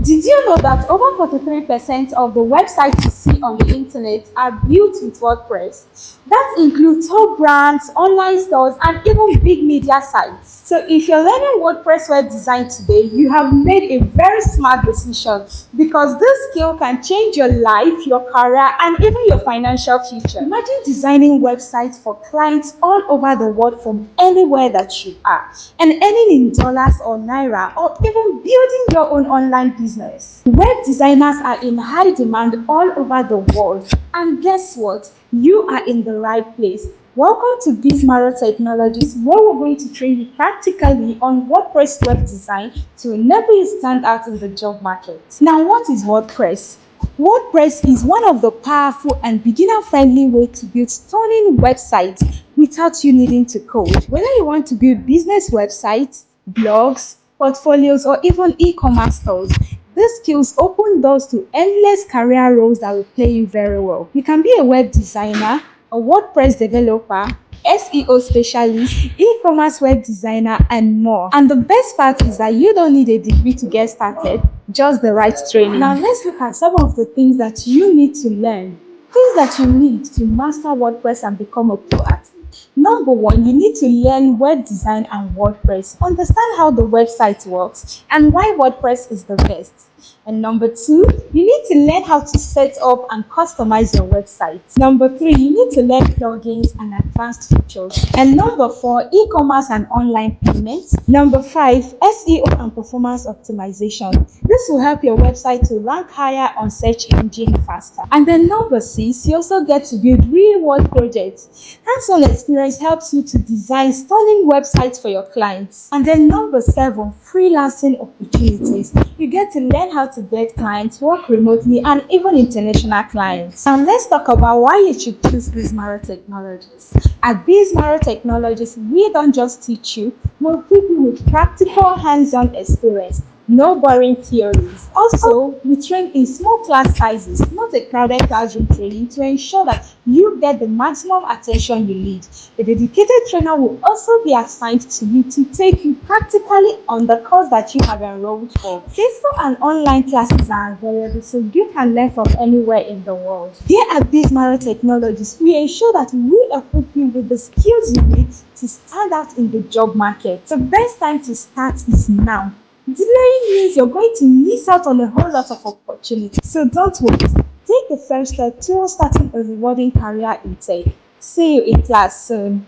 Did you know that over 43% of the websites you see on the internet are built with WordPress? That includes top brands, online stores, and even big media sites. So if you're learning WordPress web design today, you have made a very smart decision because this skill can change your life, your career, and even your financial future. Imagine designing websites for clients all over the world from anywhere that you are and earning in dollars or naira or even building your own online business. Web designers are in high demand all over the world, and guess what? You are in the right place. Welcome to Bizmarrow Technologies, where we're going to train you practically on WordPress web design to enable you stand out in the job market. Now, what is WordPress? WordPress is one of the powerful and beginner-friendly ways to build stunning websites without you needing to code. Whether you want to build business websites, blogs, portfolios, or even e-commerce stores, these skills open doors to endless career roles that will pay you very well. You can be a web designer, a WordPress developer, SEO specialist, e-commerce web designer, and more. And the best part is that you don't need a degree to get started, just the right training. Now let's look at some of the things that you need to learn. Things that you need to master WordPress and become a pro at it. Number one, you need to learn web design and WordPress. Understand how the website works and why WordPress is the best. And number two, you need to learn how to set up and customize your website. Number three, you need to learn plugins and advanced features. And number four, e-commerce and online payments. Number five, SEO and performance optimization. This will help your website to rank higher on search engine faster. And then number six, you also get to build real-world projects. Hands-on experience helps you to design stunning websites for your clients. And then number seven, freelancing opportunities. You get to learn how to get clients, work remotely, and even international clients. Now let's talk about why you should choose Bizmarrow Technologies. At Bizmarrow Technologies, we don't just teach you, we equip you with practical hands-on experience. No boring theories. Also, we train in small class sizes, not a crowded classroom training, to ensure that you get the maximum attention you need. A dedicated trainer will also be assigned to you to take you practically on the course that you have enrolled for. Physical and online classes are available, so you can learn from anywhere in the world. Here at Bizmarrow Technologies, we ensure that we equip you with the skills you need to stand out in the job market. The best time to start is now. Delaying means you're going to miss out on a whole lot of opportunities. So don't wait. Take the first step towards starting a rewarding career in tech. See you in class soon.